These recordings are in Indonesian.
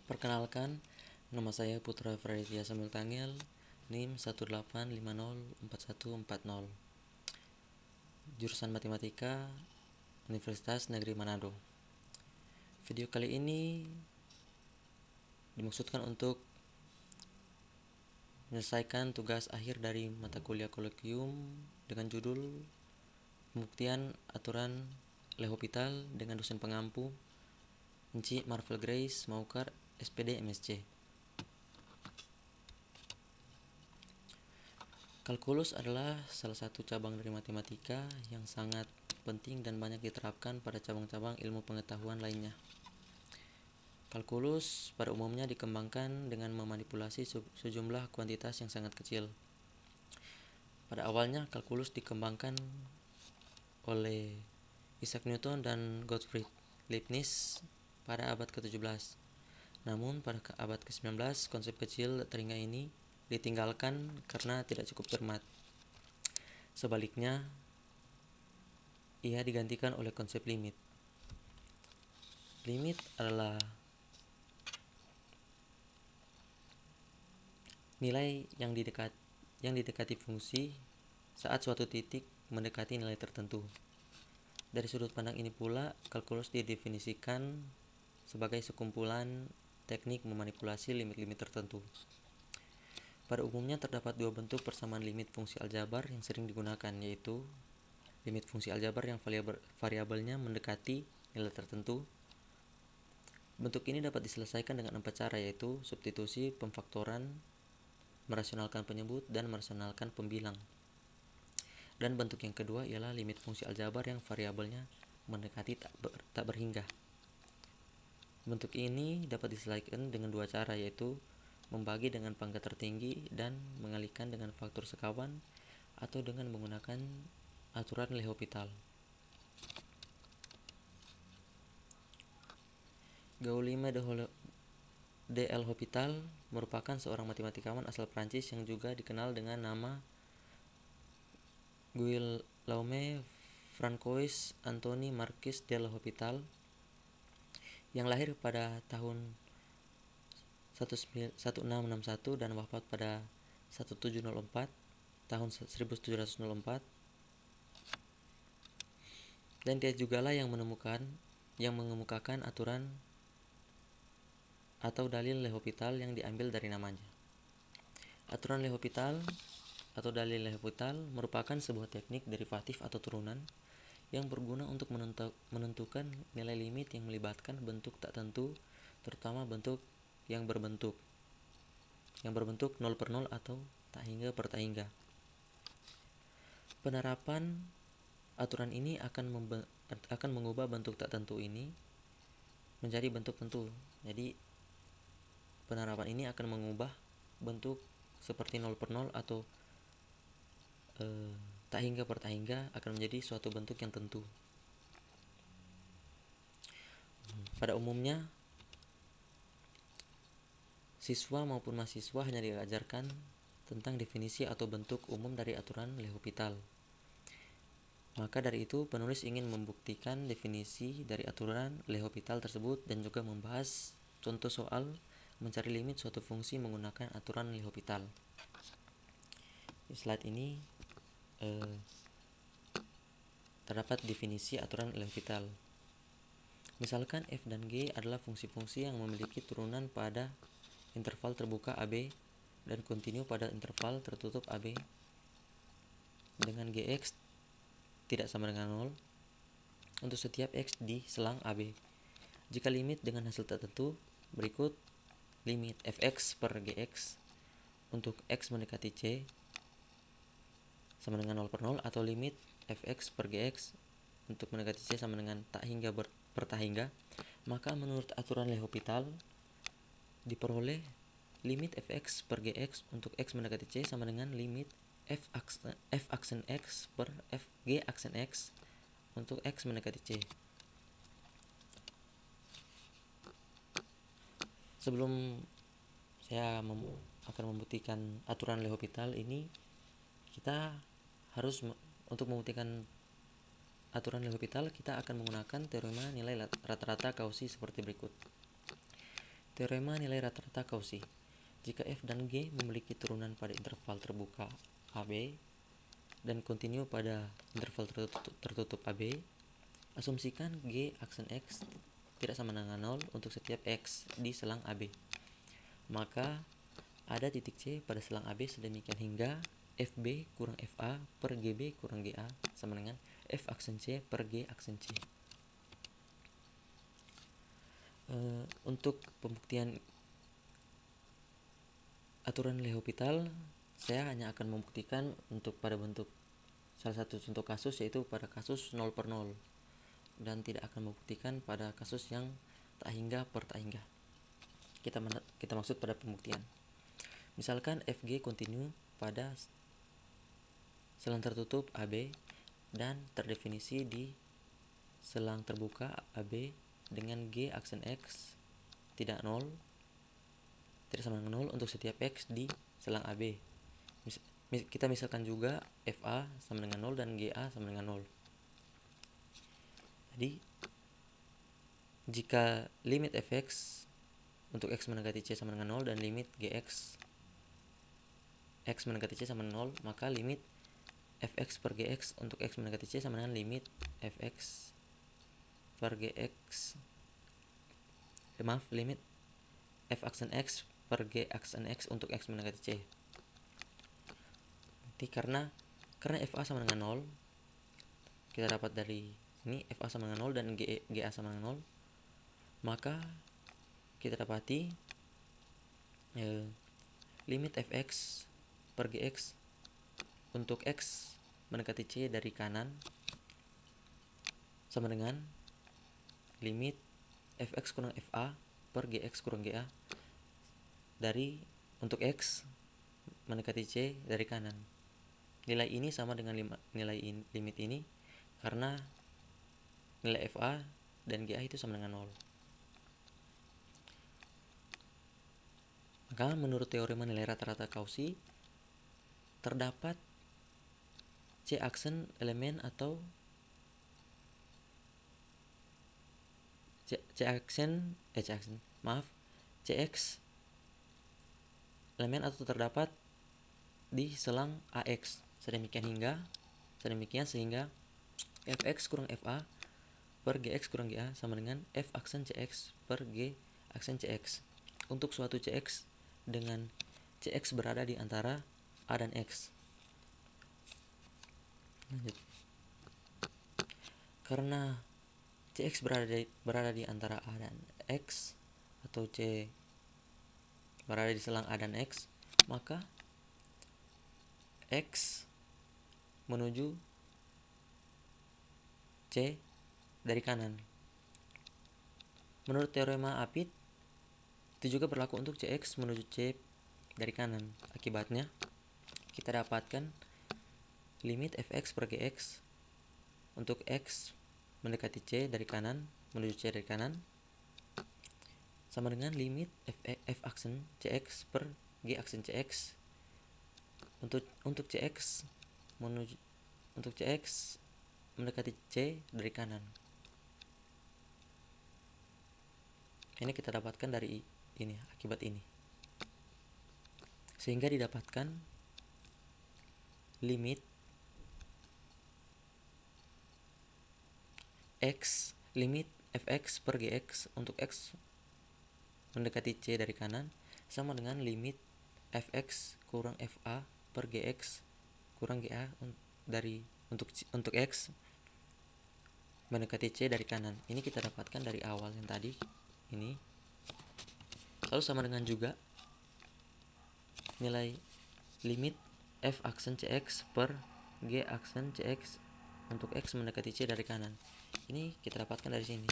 Perkenalkan, nama saya Putra Fredya Samuel Tangel, NIM 185041440, jurusan Matematika, Universitas Negeri Manado. Video kali ini dimaksudkan untuk menyelesaikan tugas akhir dari mata kuliah Kolokvium dengan judul Pembuktian Aturan L'Hopital dengan dosen pengampu Enci Marvel Grace Maukar, SPD MSc. Kalkulus adalah salah satu cabang dari matematika yang sangat penting dan banyak diterapkan pada cabang-cabang ilmu pengetahuan lainnya. Kalkulus pada umumnya dikembangkan dengan memanipulasi sejumlah kuantitas yang sangat kecil. Pada awalnya, kalkulus dikembangkan oleh Isaac Newton dan Gottfried Leibniz pada abad ke-17. Namun, pada abad ke-19, konsep kecil teringga ini ditinggalkan karena tidak cukup cermat. Sebaliknya, ia digantikan oleh konsep limit. Limit adalah nilai yang didekati fungsi saat suatu titik mendekati nilai tertentu. Dari sudut pandang ini pula, kalkulus didefinisikan sebagai sekumpulan teknik memanipulasi limit-limit tertentu. Pada umumnya terdapat dua bentuk persamaan limit fungsi aljabar yang sering digunakan, yaitu limit fungsi aljabar yang variabelnya mendekati nilai tertentu. Bentuk ini dapat diselesaikan dengan 4 cara, yaitu substitusi, pemfaktoran, merasionalkan penyebut, dan merasionalkan pembilang. Dan bentuk yang kedua ialah limit fungsi aljabar yang variabelnya mendekati tak berhingga. Bentuk ini dapat diselesaikan dengan 2 cara, yaitu membagi dengan pangkat tertinggi dan mengalihkan dengan faktor sekawan, atau dengan menggunakan aturan L'Hopital. Guillaume de L'Hopital merupakan seorang matematikawan asal Prancis yang juga dikenal dengan nama Guillaume Francois Antoine Marquis de L'Hopital, yang lahir pada tahun 1661 dan wafat pada 1704 tahun 1704. Dan dia jugalah yang mengemukakan aturan atau dalil L'Hopital yang diambil dari namanya. Aturan L'Hopital atau dalil L'Hopital merupakan sebuah teknik derivatif atau turunan yang berguna untuk menentukan nilai limit yang melibatkan bentuk tak tentu, terutama bentuk yang berbentuk 0/0 atau tak hingga per tak hingga. Penerapan aturan ini akan mengubah bentuk tak tentu ini menjadi bentuk tentu. Jadi penerapan ini akan mengubah bentuk seperti 0/0 atau tak hingga per tak hingga akan menjadi suatu bentuk yang tentu. Pada umumnya, siswa maupun mahasiswa hanya diajarkan tentang definisi atau bentuk umum dari aturan L'Hopital. Maka dari itu, penulis ingin membuktikan definisi dari aturan L'Hopital tersebut dan juga membahas contoh soal mencari limit suatu fungsi menggunakan aturan L'Hopital. Di slide ini terdapat definisi aturan L'Hopital. Misalkan f dan g adalah fungsi-fungsi yang memiliki turunan pada interval terbuka AB dan kontinu pada interval tertutup AB dengan gx tidak sama dengan 0 untuk setiap x di selang AB. Jika limit dengan hasil tertentu berikut limit fx per gx untuk x mendekati c sama dengan 0/0 atau limit fx per gx untuk mendekati c sama dengan tak hingga per tak hingga, maka menurut aturan L'Hopital diperoleh limit fx per gx untuk x mendekati c sama dengan limit f aksen x per f g aksen x untuk x mendekati c. Sebelum saya akan membuktikan aturan L'Hopital ini, kita harus untuk membuktikan aturan L'Hopital kita akan menggunakan teorema nilai rata-rata Cauchy seperti berikut. Teorema nilai rata-rata Cauchy. Jika f dan g memiliki turunan pada interval terbuka AB dan kontinu pada interval tertutup AB, asumsikan g aksen x tidak sama dengan 0 untuk setiap x di selang AB. Maka ada titik C pada selang AB sedemikian hingga FB kurang FA per GB kurang GA sama dengan F aksen C per G aksen C. Untuk pembuktian aturan L'Hopital, saya hanya akan membuktikan untuk pada bentuk salah satu contoh kasus, yaitu pada kasus 0 per 0, dan tidak akan membuktikan pada kasus yang tak hingga per tak hingga. Kita maksud pada pembuktian. Misalkan FG kontinu pada selang tertutup AB dan terdefinisi di selang terbuka AB dengan G aksen X tidak sama dengan 0 untuk setiap X di selang AB. Kita misalkan juga FA sama dengan 0 dan GA sama dengan 0. Jadi jika limit fx untuk x mendekati c sama dengan 0 dan limit gx x mendekati c sama dengan 0, maka limit fx per gx untuk x mendekati c sama dengan limit fx per gx limit f aksen x per g aksen x untuk x mendekati c. Nanti karena fa sama dengan 0, kita dapat dari ini fa sama dengan 0 dan ga sama dengan 0, maka kita dapati limit fx per gx untuk x mendekati c dari kanan sama dengan limit fx kurang fa per gx kurang ga dari untuk x mendekati c dari kanan. Nilai ini sama dengan nilai limit ini karena nilai fa dan ga itu sama dengan 0. Maka menurut teorema nilai rata-rata Cauchy, terdapat C aksen elemen atau Cx elemen atau terdapat di selang AX sedemikian sehingga fx kurang fa per gx kurang ga sama dengan f aksen cx per g aksen cx untuk suatu cx dengan cx berada di antara a dan x. Lanjut. Karena cx berada di antara a dan x atau c berada di selang a dan x, maka x menuju c dari kanan. Menurut teorema Apit, itu juga berlaku untuk cx menuju c dari kanan. Akibatnya kita dapatkan limit fx per gx untuk x mendekati c dari kanan menuju c dari kanan sama dengan limit f aksen cx per g aksen cx untuk cx mendekati c dari kanan. Ini kita dapatkan dari ini, akibat ini, sehingga didapatkan limit fx per gx untuk x mendekati c dari kanan sama dengan limit fx kurang fa per gx kurang ga dari untuk x mendekati c dari kanan. Ini kita dapatkan dari awal yang tadi ini. Lalu sama dengan juga nilai limit f aksen cx per g aksen cx untuk x mendekati c dari kanan. Ini kita dapatkan dari sini.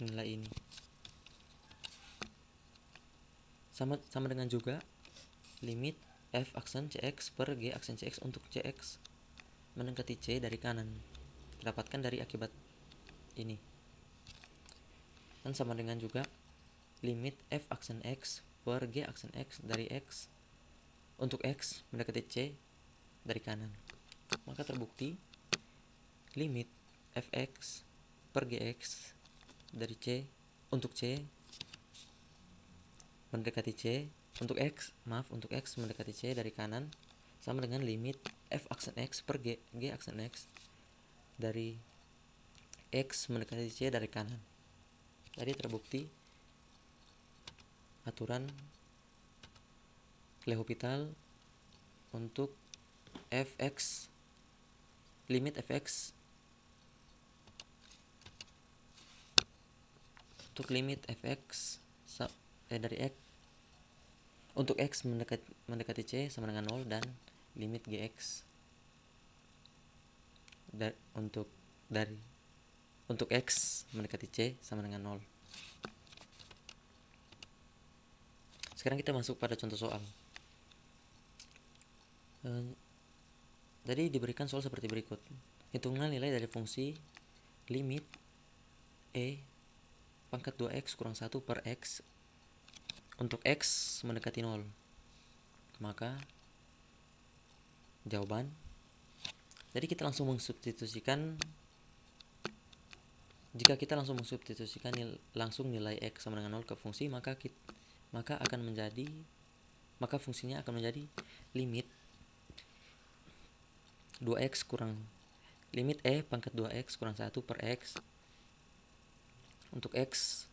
Nilai ini sama dengan juga limit f aksen cx per g aksen cx untuk cx mendekati c dari kanan. Kita dapatkan dari akibat ini. Dan sama dengan juga limit f aksen x per g aksen x dari x untuk x mendekati c dari kanan. Maka terbukti limit fx per gx dari c untuk C mendekati C, untuk X mendekati C dari kanan sama dengan limit f aksen X per G aksen X dari X mendekati C dari kanan. Tadi terbukti aturan L'Hopital untuk fx, limit fx untuk limit fx dari X untuk X mendekati C sama dengan 0 dan limit Gx untuk X mendekati C sama dengan 0. Sekarang kita masuk pada contoh soal. Tadi diberikan soal seperti berikut. Hitunglah nilai dari fungsi limit E pangkat 2x kurang 1 per x untuk x mendekati 0. Maka jawaban, jadi kita langsung mensubstitusikan. Jika kita langsung mensubstitusikan nilai x sama dengan 0 ke fungsi, maka fungsinya akan menjadi limit 2x kurang limit E pangkat 2x kurang 1 per x untuk x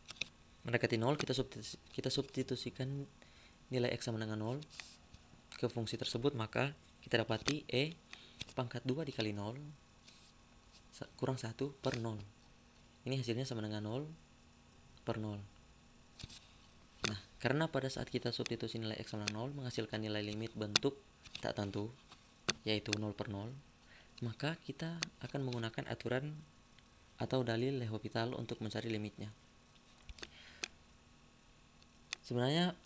mendekati 0. Kita substitusikan nilai x sama dengan 0 ke fungsi tersebut, maka kita dapati E pangkat 2 dikali 0 kurang 1 per 0. Ini hasilnya sama dengan 0 per 0. Nah, karena pada saat kita substitusi nilai x sama 0 menghasilkan nilai limit bentuk tak tentu, yaitu 0 per 0, maka kita akan menggunakan aturan atau dalil L'Hopital untuk mencari limitnya. Sebenarnya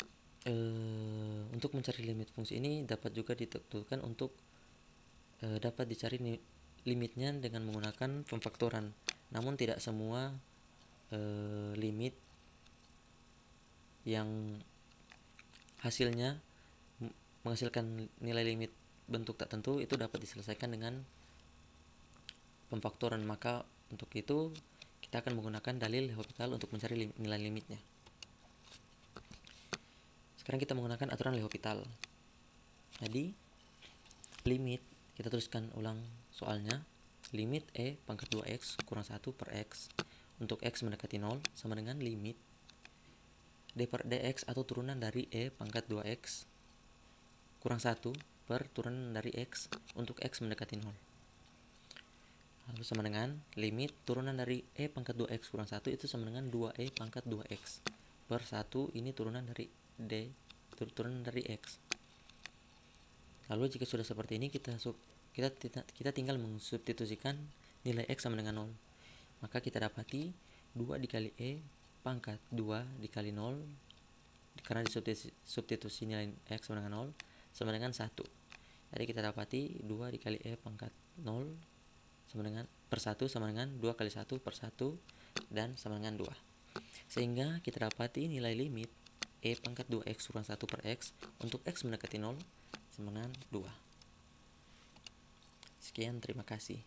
untuk mencari limit fungsi ini dapat juga ditentukan untuk dapat dicari limitnya dengan menggunakan pemfaktoran. Namun tidak semua limit yang hasilnya menghasilkan nilai limit bentuk tak tentu itu dapat diselesaikan dengan pemfaktoran. Maka untuk itu kita akan menggunakan dalil L'Hopital untuk mencari nilai limitnya. Sekarang kita menggunakan aturan L'Hopital. Jadi limit, kita tuliskan ulang soalnya, limit E pangkat 2x kurang 1 per x untuk x mendekati 0 sama dengan limit d per dx atau turunan dari E pangkat 2x kurang 1 per turunan dari x untuk x mendekati 0. Lalu sama dengan limit turunan dari E pangkat 2x kurang 1 itu sama dengan 2E pangkat 2x per 1, ini turunan dari D, turunan dari x. Lalu jika sudah seperti ini kita tinggal mensubstitusikan nilai x sama dengan 0. Maka kita dapati 2 dikali E pangkat 2 dikali 0, karena disubstitusi nilai x sama dengan 0 sama dengan 1. Jadi kita dapati 2 dikali E pangkat 0 sama dengan per 1 sama dengan 2 kali 1 per 1 dan sama dengan 2. Sehingga kita dapati nilai limit E pangkat 2x kurang 1 per x untuk x mendekati 0 sama dengan 2. Sekian, terima kasih.